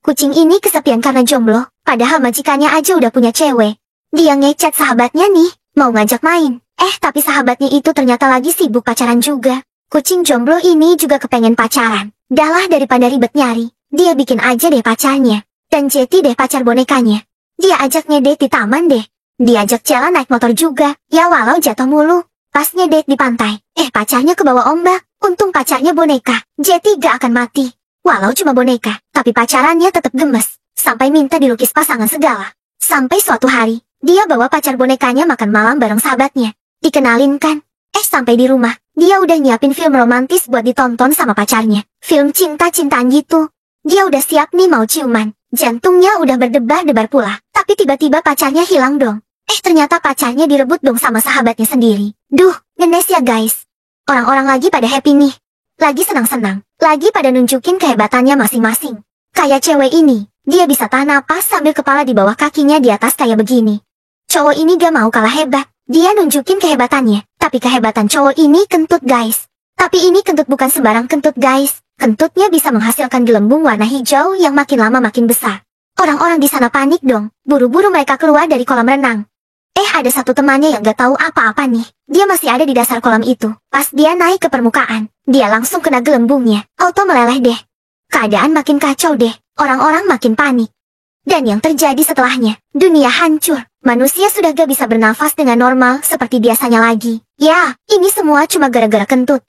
Kucing ini kesepian karena jomblo, padahal majikannya aja udah punya cewek. Dia ngechat sahabatnya nih, mau ngajak main. Tapi sahabatnya itu ternyata lagi sibuk pacaran juga. Kucing jomblo ini juga kepengen pacaran. Dahlah daripada ribet nyari, dia bikin aja deh pacarnya. Dan Jetty deh pacar bonekanya. Dia ajak ngedate di taman deh. Diajak jalan naik motor juga, ya walau jatuh mulu. Pas ngedate di pantai, pacarnya kebawa ombak. Untung pacarnya boneka, Jetty gak akan mati. Walau cuma boneka, tapi pacarannya tetap gemes. Sampai minta dilukis pasangan segala. Sampai suatu hari, dia bawa pacar bonekanya makan malam bareng sahabatnya. Dikenalin kan? Sampai di rumah, dia udah nyiapin film romantis buat ditonton sama pacarnya. Film cinta-cintaan gitu. Dia udah siap nih mau ciuman. Jantungnya udah berdebar-debar pula. Tapi tiba-tiba pacarnya hilang dong. Ternyata pacarnya direbut dong sama sahabatnya sendiri. Duh, ngenes ya guys. Orang-orang lagi pada happy nih. Lagi senang-senang. Lagi pada nunjukin kehebatannya masing-masing. Kayak cewek ini, dia bisa tahan napas sambil kepala di bawah kakinya di atas kayak begini. Cowok ini gak mau kalah hebat. Dia nunjukin kehebatannya. Tapi kehebatan cowok ini kentut guys. Tapi ini kentut bukan sembarang kentut guys. Kentutnya bisa menghasilkan gelembung warna hijau yang makin lama makin besar. Orang-orang di sana panik dong. Buru-buru mereka keluar dari kolam renang. Ada satu temannya yang gak tahu apa-apa nih. Dia masih ada di dasar kolam itu. Pas dia naik ke permukaan, dia langsung kena gelembungnya. Auto meleleh deh. Keadaan makin kacau deh. Orang-orang makin panik. Dan yang terjadi setelahnya, dunia hancur. Manusia sudah gak bisa bernafas dengan normal seperti biasanya lagi. Ya, ini semua cuma gara-gara kentut.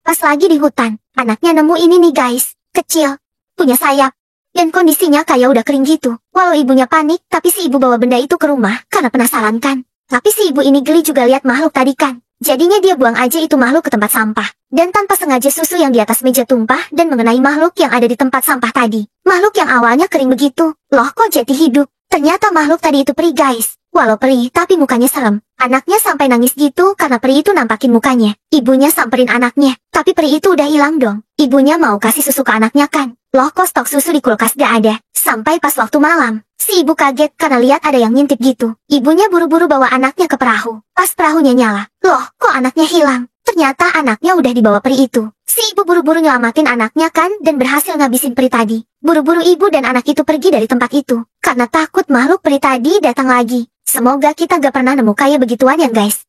Pas lagi di hutan, anaknya nemu ini nih guys. Kecil, punya sayap. Dan kondisinya kayak udah kering gitu. Walau ibunya panik, tapi si ibu bawa benda itu ke rumah karena penasaran kan. Tapi si ibu ini geli juga lihat makhluk tadi kan. Jadinya dia buang aja itu makhluk ke tempat sampah. Dan tanpa sengaja susu yang di atas meja tumpah dan mengenai makhluk yang ada di tempat sampah tadi. Makhluk yang awalnya kering begitu. Loh kok jadi hidup? Ternyata makhluk tadi itu peri guys. Walau peri tapi mukanya serem. Anaknya sampai nangis gitu karena peri itu nampakin mukanya. Ibunya samperin anaknya. Tapi peri itu udah hilang dong. Ibunya mau kasih susu ke anaknya kan. Loh kok stok susu di kulkas gak ada. Sampai pas waktu malam, si ibu kaget karena lihat ada yang ngintip gitu. Ibunya buru-buru bawa anaknya ke perahu. Pas perahunya nyala, loh kok anaknya hilang? Ternyata anaknya udah dibawa peri itu. Si ibu buru-buru nyelamatin anaknya kan dan berhasil ngabisin peri tadi. Buru-buru ibu dan anak itu pergi dari tempat itu. Karena takut makhluk peri tadi datang lagi. Semoga kita gak pernah nemu kayak begituan ya guys.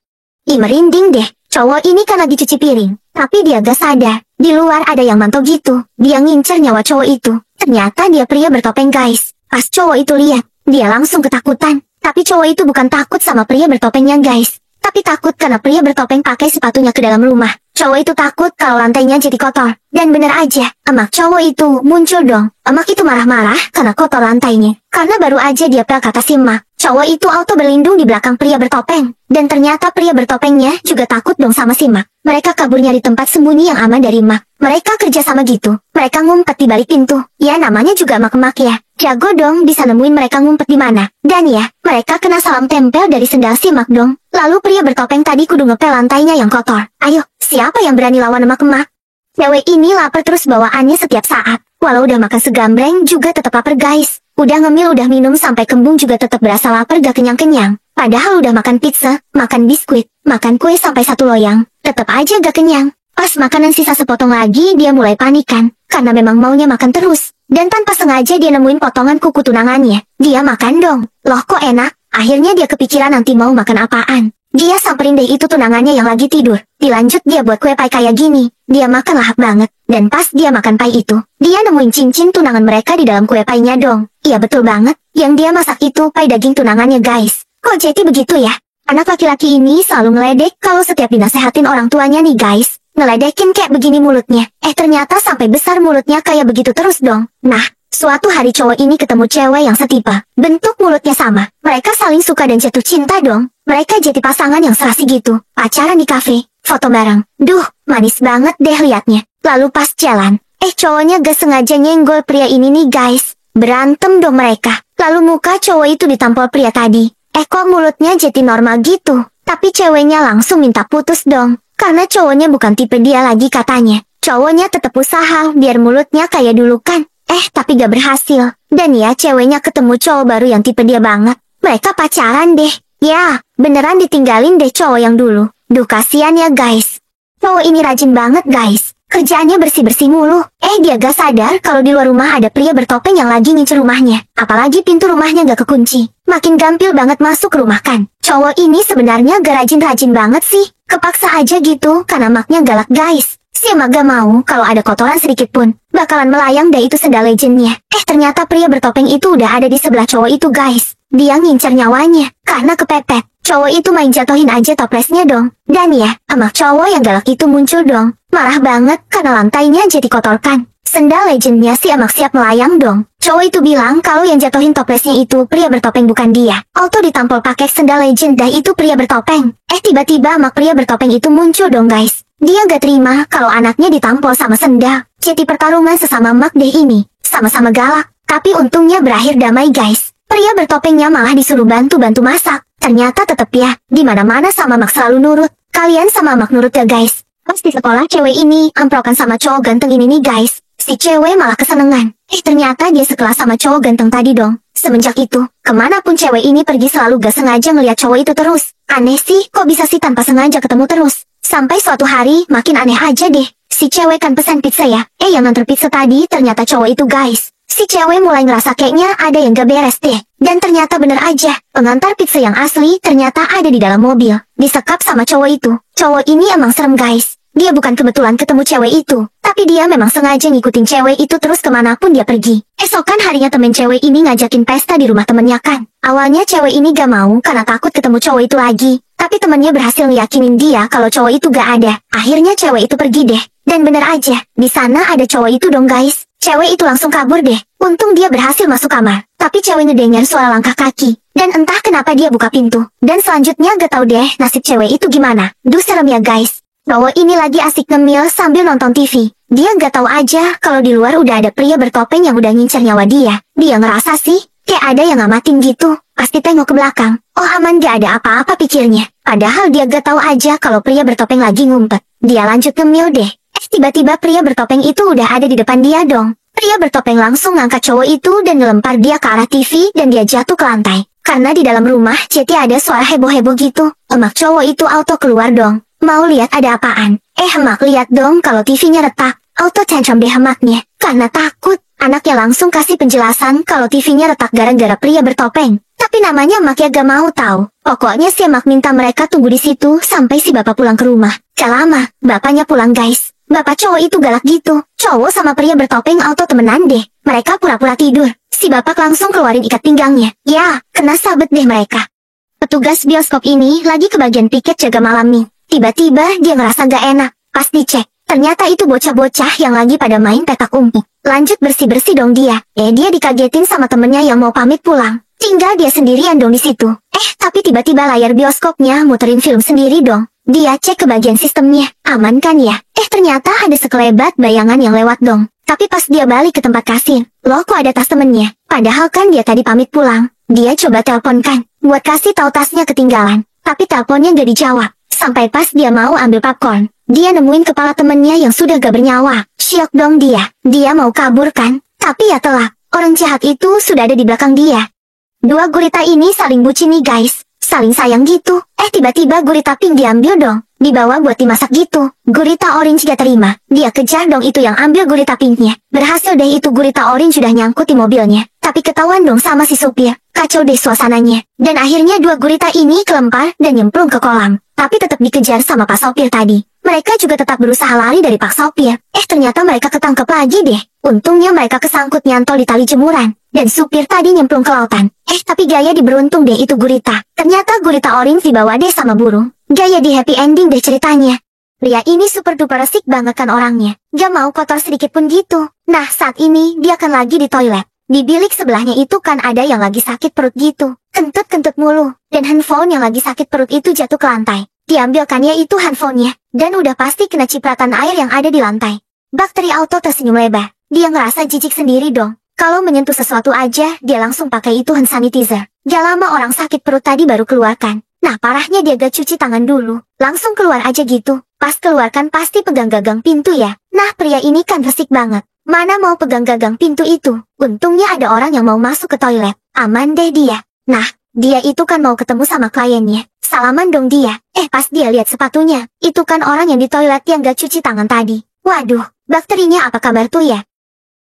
Merinding deh. Cowok ini kan lagi cuci piring, tapi dia gak sadar. Di luar ada yang mantau gitu. Dia ngincer nyawa cowok itu. Ternyata dia pria bertopeng guys. Pas cowok itu lihat, dia langsung ketakutan. Tapi cowok itu bukan takut sama pria bertopengnya guys. Tapi takut karena pria bertopeng pakai sepatunya ke dalam rumah. Cowok itu takut kalau lantainya jadi kotor. Dan bener aja, emak cowok itu muncul dong. Emak itu marah-marah karena kotor lantainya. Karena baru aja dia pel kata si emak. Cowok itu auto berlindung di belakang pria bertopeng. Dan ternyata pria bertopengnya juga takut dong sama si emak. Mereka kabur nyari tempat sembunyi yang aman dari emak. Mereka kerja sama gitu. Mereka ngumpet di balik pintu. Ya namanya juga emak-emak ya. Jago dong bisa nemuin mereka ngumpet di mana. Dan ya, mereka kena salam tempel dari sendal si emak dong. Lalu pria bertopeng tadi kudu ngepel lantainya yang kotor. Ayo, siapa yang berani lawan emak-emak? Cewek ini lapar terus bawaannya setiap saat. Walau udah makan segambreng juga tetap lapar guys. Udah ngemil udah minum sampai kembung juga tetap berasa lapar gak kenyang-kenyang. Padahal udah makan pizza, makan biskuit, makan kue sampai 1 loyang. Tetap aja gak kenyang. Pas makanan sisa sepotong lagi dia mulai panikan. Karena memang maunya makan terus. Dan tanpa sengaja dia nemuin potongan kuku tunangannya. Dia makan dong. Loh kok enak? Akhirnya dia kepikiran nanti mau makan apaan. Dia samperin deh itu tunangannya yang lagi tidur. Dilanjut dia buat kue pai kayak gini. Dia makan lahap banget. Dan pas dia makan pai itu, dia nemuin cincin tunangan mereka di dalam kue painya dong. Iya betul banget. Yang dia masak itu pai daging tunangannya guys. Kok jadi begitu ya? Anak laki-laki ini selalu ngeledek kalau setiap dinasehatin orang tuanya nih guys. Ngeledekin kayak begini mulutnya. Ternyata sampai besar mulutnya kayak begitu terus dong. Nah, suatu hari cowok ini ketemu cewek yang setipe. Bentuk mulutnya sama. Mereka saling suka dan jatuh cinta dong. Mereka jadi pasangan yang serasi gitu. Pacaran di kafe, foto bareng. Duh, manis banget deh liatnya. Lalu pas jalan, cowoknya gak sengaja nyenggol pria ini nih guys. Berantem dong mereka. Lalu muka cowok itu ditampol pria tadi. Kok mulutnya jadi normal gitu. Tapi ceweknya langsung minta putus dong. Karena cowoknya bukan tipe dia lagi katanya. Cowoknya tetap usaha biar mulutnya kayak dulu kan. Tapi gak berhasil. Dan ya ceweknya ketemu cowok baru yang tipe dia banget. Mereka pacaran deh. Ya, beneran ditinggalin deh cowok yang dulu. Duh kasihan ya guys. Cowok ini rajin banget guys. Kerjaannya bersih-bersih mulu. Dia gak sadar kalau di luar rumah ada pria bertopeng yang lagi ngincer rumahnya. Apalagi pintu rumahnya gak kekunci. Makin gampil banget masuk ke rumah kan. Cowok ini sebenarnya gak rajin-rajin banget sih. Kepaksa aja gitu karena maknya galak guys. Si emak gak mau kalau ada kotoran sedikit pun bakalan melayang deh itu sendal legendnya. Ternyata pria bertopeng itu udah ada di sebelah cowok itu guys. Dia ngincer nyawanya karena kepepet. Cowok itu main jatohin aja toplesnya dong. Dan ya, emak cowok yang galak itu muncul dong. Marah banget karena lantainya jadi kotorkan. Sendal legendnya si emak siap melayang dong. Cowok itu bilang kalau yang jatohin toplesnya itu pria bertopeng bukan dia. Auto ditampol pakai sendal legend dah itu pria bertopeng. Tiba-tiba emak pria bertopeng itu muncul dong guys. Dia gak terima kalau anaknya ditampol sama sendal. Jadi pertarungan sesama emak deh ini. Sama-sama galak. Tapi untungnya berakhir damai guys. Pria bertopengnya malah disuruh bantu-bantu masak. Ternyata tetep ya, dimana-mana sama Mak selalu nurut. Kalian sama Mak nurut ya guys. Pas di sekolah cewek ini amprokan sama cowok ganteng ini nih guys. Si cewek malah kesenengan. Ternyata dia sekelas sama cowok ganteng tadi dong. Semenjak itu, kemanapun cewek ini pergi selalu gak sengaja ngeliat cowok itu terus. Aneh sih, kok bisa sih tanpa sengaja ketemu terus. Sampai suatu hari, makin aneh aja deh. Si cewek kan pesan pizza ya. Yang nganter pizza tadi ternyata cowok itu guys. Si cewek mulai ngerasa kayaknya ada yang gak beres deh. Dan ternyata bener aja, pengantar pizza yang asli ternyata ada di dalam mobil. Disekap sama cowok itu. Cowok ini emang serem guys. Dia bukan kebetulan ketemu cewek itu. Tapi dia memang sengaja ngikutin cewek itu terus kemanapun dia pergi. Esokan harinya temen cewek ini ngajakin pesta di rumah temennya kan. Awalnya cewek ini gak mau karena takut ketemu cowok itu lagi. Tapi temennya berhasil ngeyakinin dia kalau cowok itu gak ada. Akhirnya cewek itu pergi deh. Dan bener aja, di sana ada cowok itu dong guys. Cewek itu langsung kabur deh. Untung dia berhasil masuk kamar. Tapi cewek ngedengar suara langkah kaki. Dan entah kenapa dia buka pintu. Dan selanjutnya gak tahu deh nasib cewek itu gimana. Duh serem ya guys. Cowok ini lagi asik ngemil sambil nonton TV. Dia gak tahu aja kalau di luar udah ada pria bertopeng yang udah ngincer nyawa dia. Dia ngerasa sih, kayak ada yang ngamatin gitu. Pasti tengok ke belakang. Oh aman gak ada apa-apa pikirnya. Padahal dia gak tahu aja kalau pria bertopeng lagi ngumpet. Dia lanjut ngemil deh. Tiba-tiba pria bertopeng itu udah ada di depan dia dong. Pria bertopeng langsung ngangkat cowok itu dan ngelempar dia ke arah TV dan dia jatuh ke lantai. Karena di dalam rumah jadi ada suara heboh-heboh gitu. Emak cowok itu auto keluar dong. Mau lihat ada apaan? Emak lihat dong kalau TV-nya retak. Auto tantrum deh emaknya. Karena takut. Anaknya langsung kasih penjelasan kalau TV-nya retak gara-gara pria bertopeng. Tapi namanya emak ya gak mau tahu. Pokoknya si emak minta mereka tunggu di situ sampai si bapak pulang ke rumah. Gak lama, bapaknya pulang guys. Bapak cowok itu galak gitu. Cowok sama pria bertopeng auto temenan deh. Mereka pura-pura tidur. Si bapak langsung keluarin ikat pinggangnya. Ya, kena sabet deh mereka. Petugas bioskop ini lagi ke bagian piket jaga malam nih. Tiba-tiba dia ngerasa gak enak. Pas dicek, ternyata itu bocah-bocah yang lagi pada main petak umpet. Lanjut bersih-bersih dong dia. Dia dikagetin sama temennya yang mau pamit pulang. Tinggal dia sendirian dong di situ. Tapi tiba-tiba layar bioskopnya muterin film sendiri dong. Dia cek ke bagian sistemnya. Aman kan ya? Ternyata ada sekelebat bayangan yang lewat dong. Tapi pas dia balik ke tempat kasir, loh kok ada tas temennya? Padahal kan dia tadi pamit pulang. Dia coba telepon kan, buat kasih tahu tasnya ketinggalan. Tapi teleponnya gak dijawab. Sampai pas dia mau ambil popcorn, dia nemuin kepala temennya yang sudah gak bernyawa. Syok dong dia. Dia mau kabur kan? Tapi ya telah. Orang jahat itu sudah ada di belakang dia. Dua gurita ini saling bucin nih guys. Saling sayang gitu. Tiba-tiba gurita pink diambil dong. Dibawa buat dimasak gitu. Gurita orange gak terima. Dia kejar dong itu yang ambil gurita pinknya. Berhasil deh itu gurita orange sudah nyangkut di mobilnya. Tapi ketahuan dong sama si supir. Kacau deh suasananya. Dan akhirnya dua gurita ini kelempar dan nyemplung ke kolam. Tapi tetap dikejar sama Pak Sopir tadi. Mereka juga tetap berusaha lari dari Pak Sopir. Ternyata mereka ketangkep lagi deh. Untungnya mereka kesangkut nyantol di tali jemuran. Dan supir tadi nyemplung ke lautan. Tapi gaya diberuntung deh itu gurita. Ternyata gurita orange dibawa deh sama burung. Gaya di happy ending deh ceritanya. Pria ini super duper resik banget kan orangnya. Gak mau kotor sedikit pun gitu. Nah saat ini dia kan lagi di toilet. Di bilik sebelahnya itu kan ada yang lagi sakit perut gitu. Kentut-kentut mulu. Dan handphone yang lagi sakit perut itu jatuh ke lantai. Diambilkannya itu handphonenya. Dan udah pasti kena cipratan air yang ada di lantai. Bakteri auto tersenyum lebar. Dia ngerasa jijik sendiri dong. Kalau menyentuh sesuatu aja, dia langsung pakai itu hand sanitizer. Gak lama orang sakit perut tadi baru keluarkan. Nah parahnya dia gak cuci tangan dulu. Langsung keluar aja gitu. Pas keluarkan pasti pegang gagang pintu ya. Nah pria ini kan resik banget. Mana mau pegang gagang pintu itu. Untungnya ada orang yang mau masuk ke toilet. Aman deh dia. Nah, dia itu kan mau ketemu sama kliennya. Salaman dong dia. Pas dia lihat sepatunya. Itu kan orang yang di toilet yang gak cuci tangan tadi. Waduh, bakterinya apa kabar tuh ya?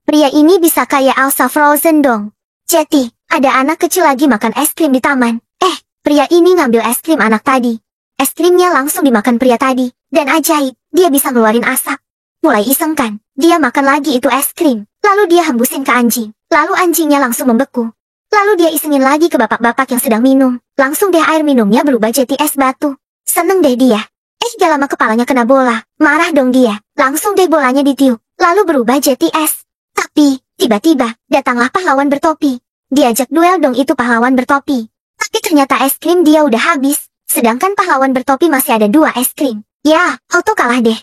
Pria ini bisa kayak Elsa Frozen dong. Jadi, ada anak kecil lagi makan es krim di taman. Pria ini ngambil es krim anak tadi. Es krimnya langsung dimakan pria tadi. Dan ajaib, dia bisa ngeluarin asap. Mulai iseng kan, dia makan lagi itu es krim. Lalu dia hembusin ke anjing. Lalu anjingnya langsung membeku. Lalu dia isengin lagi ke bapak-bapak yang sedang minum. Langsung deh air minumnya berubah jadi es batu. Seneng deh dia. Gak lama kepalanya kena bola. Marah dong dia. Langsung deh bolanya ditiup. Lalu berubah jadi es. Tapi, tiba-tiba, datanglah pahlawan bertopi. Diajak duel dong itu pahlawan bertopi. Tapi ternyata es krim dia udah habis. Sedangkan pahlawan bertopi masih ada 2 es krim. Ya, auto kalah deh.